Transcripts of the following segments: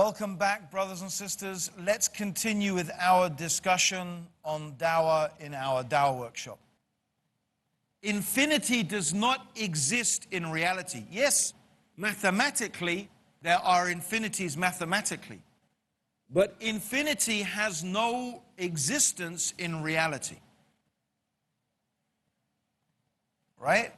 Welcome back, brothers and sisters. Let's continue with our discussion on Dawah in our Dawah workshop. Infinity does not exist in reality. Yes, mathematically, there are infinities mathematically. But infinity has no existence in reality. Right?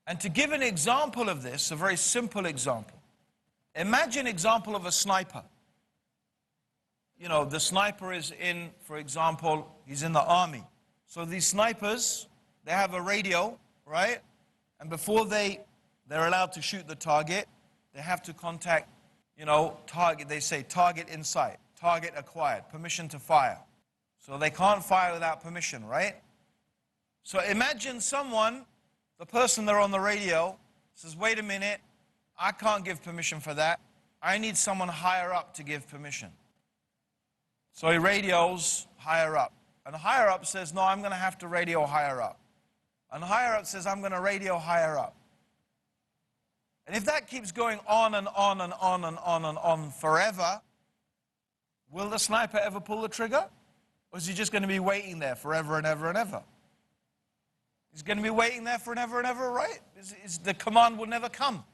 And to give an example of this, a very simple example. Imagine example of a sniper. You know, the sniper is in, for example, he's in the army. So these snipers, they have a radio, right? And before they're allowed to shoot the target, they have to contact, you know, target, they say target in sight, target acquired, permission to fire. So they can't fire without permission, right? So imagine someone, the person there on the radio, says, wait a minute, I can't give permission for that. I need someone higher up to give permission. So he radios higher up. And higher up says, no, I'm going to have to radio higher up. And higher up says, I'm going to radio higher up. And if that keeps going on and on and on and on and on forever, will the sniper ever pull the trigger? Or is he just going to be waiting there forever and ever and ever? He's going to be waiting there for ever and ever, right? The command will never come.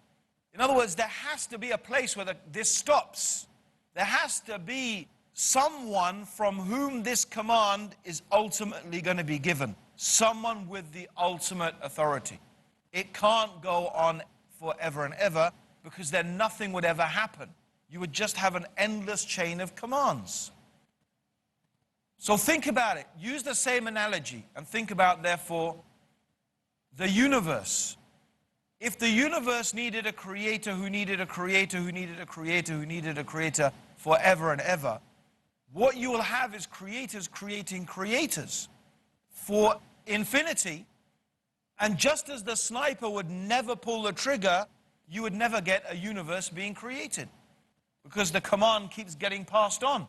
In other words, there has to be a place where this stops. There has to be someone from whom this command is ultimately going to be given. Someone with the ultimate authority. It can't go on forever and ever, because then nothing would ever happen. You would just have an endless chain of commands. So think about it. Use the same analogy and think about, therefore, the universe. If the universe needed a creator who needed a creator who needed a creator who needed a creator forever and ever, what you will have is creators creating creators for infinity. And just as the sniper would never pull the trigger, you would never get a universe being created, because the command keeps getting passed on.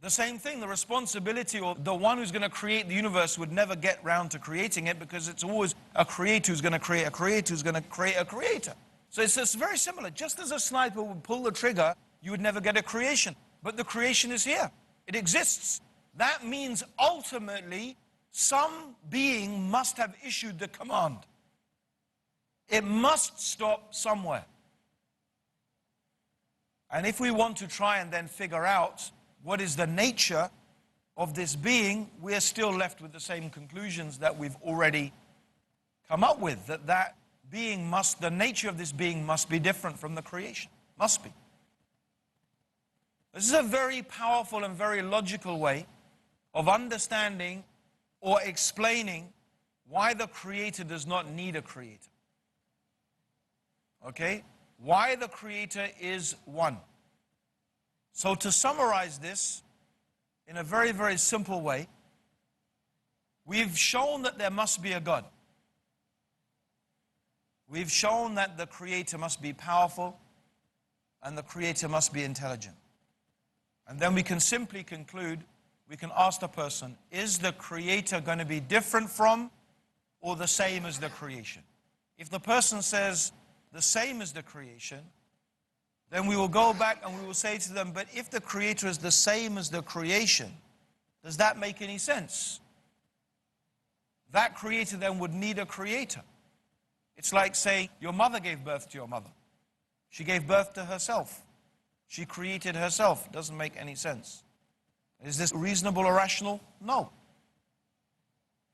The same thing, the responsibility, or the one who's going to create the universe would never get round to creating it, because it's always a creator who's going to create a creator who's going to create a creator. So it's just very similar. Just as a sniper would pull the trigger, you would never get a creation. But the creation is here. It exists. That means ultimately some being must have issued the command. It must stop somewhere. And if we want to try and then figure out what is the nature of this being, we're still left with the same conclusions that we've already come up with, that being must, the nature of this being must be different from the creation. Must be. This is a very powerful and very logical way of understanding or explaining why the creator does not need a creator. Okay? Why the creator is one. So to summarize this in a very, very simple way, we've shown that there must be a God. We've shown that the creator must be powerful and the creator must be intelligent. And then we can simply conclude, we can ask the person, is the creator going to be different from or the same as the creation? If the person says the same as the creation, then we will go back and we will say to them, but if the creator is the same as the creation, does that make any sense? That creator then would need a creator. It's like saying your mother gave birth to your mother. She gave birth to herself. She created herself. Doesn't make any sense. Is this reasonable or rational? No.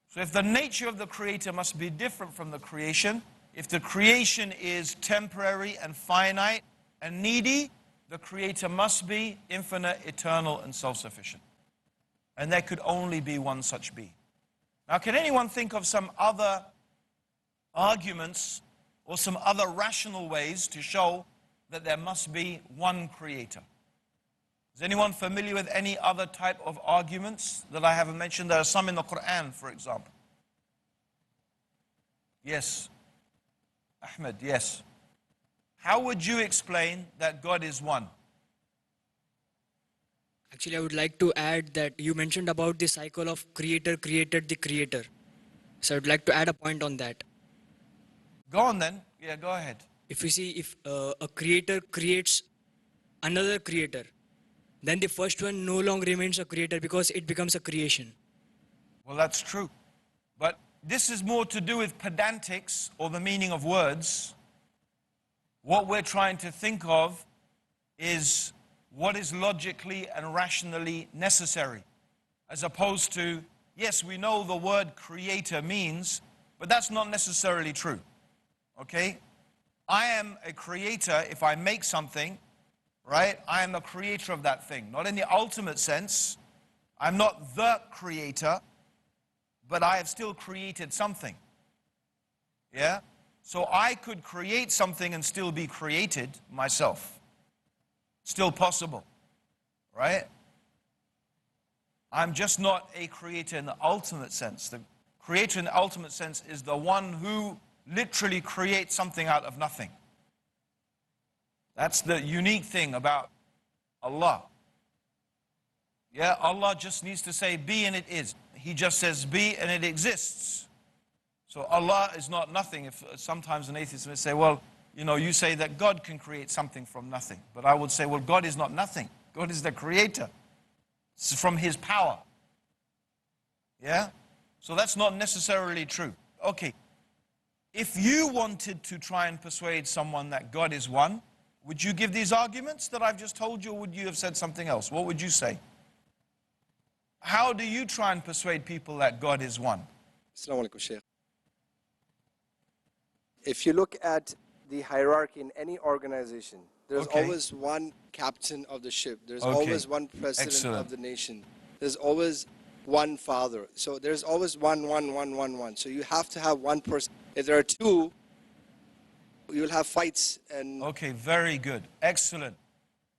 So if the nature of the creator must be different from the creation, if the creation is temporary and finite and needy, the creator must be infinite, eternal, and self-sufficient. And there could only be one such being. Now, can anyone think of some other arguments or some other rational ways to show that there must be one creator? Is anyone familiar with any other type of arguments that I haven't mentioned? There are some in the Quran, for example. Yes. Ahmed, yes. How would you explain that God is one? Actually, I would like to add that you mentioned about the cycle of creator created the creator. So I would like to add a point on that. Go on then. Yeah, go ahead. If you see, if a creator creates another creator, then the first one no longer remains a creator because it becomes a creation. Well, that's true. But this is more to do with pedantics or the meaning of words. What we're trying to think of is what is logically and rationally necessary, as opposed to, yes, we know the word creator means, but that's not necessarily true. Okay? I am a creator if I make something, right? I am the creator of that thing. Not in the ultimate sense. I'm not the creator, but I have still created something. Yeah? So I could create something and still be created myself. Still possible. Right? I'm just not a creator in the ultimate sense. The creator in the ultimate sense is the one who literally creates something out of nothing. That's the unique thing about Allah. Yeah, Allah just needs to say be and it is. He just says be and it exists. So Allah is not nothing. If sometimes an atheist may say, well, you know, you say that God can create something from nothing. But I would say, well, God is not nothing. God is the creator. It's from His power. Yeah? So that's not necessarily true. Okay. If you wanted to try and persuade someone that God is one, would you give these arguments that I've just told you, or would you have said something else? What would you say? How do you try and persuade people that God is one? Assalamu alaikum, Sheikh. If you look at the hierarchy in any organization, there's Okay. always one captain of the ship. There's Okay. always one president Excellent. of the nation. There's always one father. So there's always one. So you have to have one person. If there are two, you'll have fights and Okay, very good. Excellent.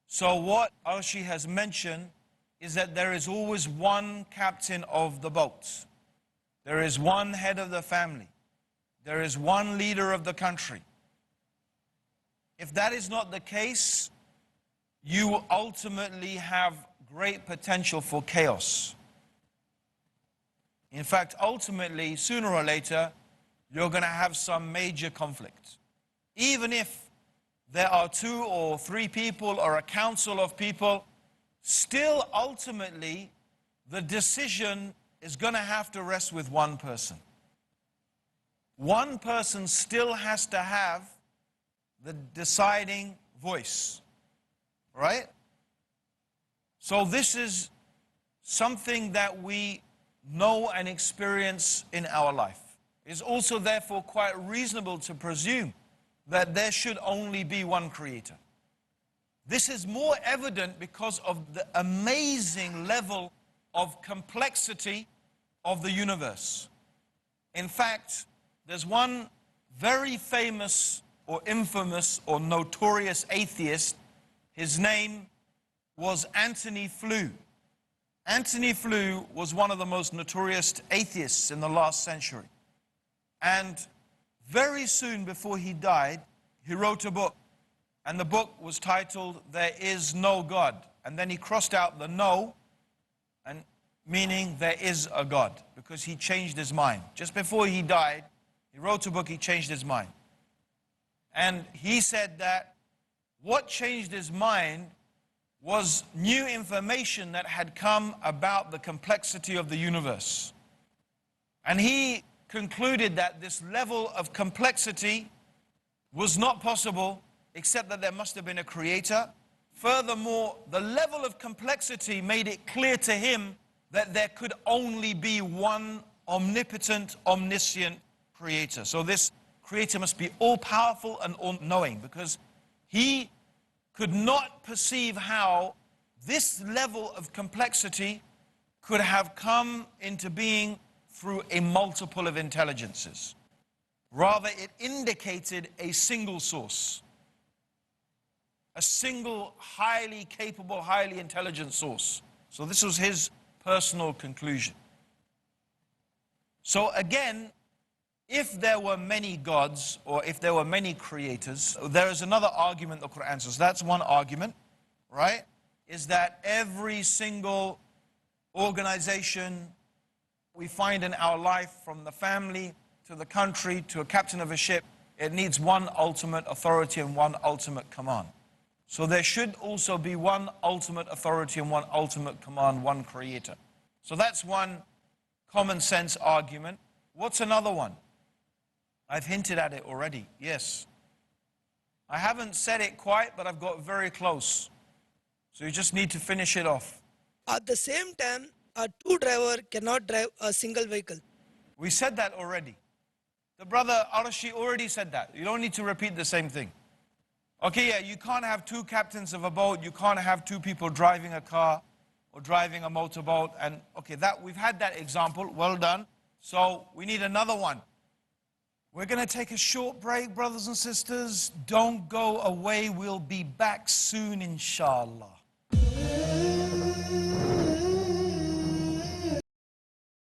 So what Arshi has mentioned is that there is always one captain of the boat. There is one head of the family. There is one leader of the country. If that is not the case, you ultimately have great potential for chaos. In fact, ultimately, sooner or later, you're going to have some major conflict. Even if there are 2 or 3 people or a council of people, still ultimately the decision is going to have to rest with one person. One person still has to have the deciding voice, right? So this is something that we know and experience in our life. It's also therefore quite reasonable to presume that there should only be one creator. This is more evident because of the amazing level of complexity of the universe. In fact, there's one very famous or infamous or notorious atheist. His name was Anthony Flew. Anthony Flew was one of the most notorious atheists in the last century. And very soon before he died, he wrote a book. And the book was titled, There Is No God. And then he crossed out the no, and meaning there is a God, because he changed his mind. Just before he died, he wrote a book, he changed his mind. And he said that what changed his mind was new information that had come about the complexity of the universe. And he concluded that this level of complexity was not possible except that there must have been a creator. Furthermore, the level of complexity made it clear to him that there could only be one omnipotent, omniscient creator. So this creator must be all-powerful and all-knowing, because he could not perceive how this level of complexity could have come into being through a multiple of intelligences. Rather, it indicated a single source. A single, highly capable, highly intelligent source. So this was his personal conclusion. So again, if there were many gods, or if there were many creators, there is another argument the Quran says. That's one argument, right? Is that every single organization we find in our life, from the family to the country to a captain of a ship, it needs one ultimate authority and one ultimate command. So there should also be one ultimate authority and one ultimate command, one creator. So that's one common sense argument. What's another one? I've hinted at it already, yes. I haven't said it quite, but I've got very close. So you just need to finish it off. At the same time, a two driver cannot drive a single vehicle. We said that already. The brother Arashi already said that. You don't need to repeat the same thing. Okay, yeah, you can't have two captains of a boat. You can't have two people driving a car or driving a motorboat. And okay, we've had that example. Well done. So we need another one. We're going to take a short break, brothers and sisters. Don't go away. We'll be back soon, inshallah.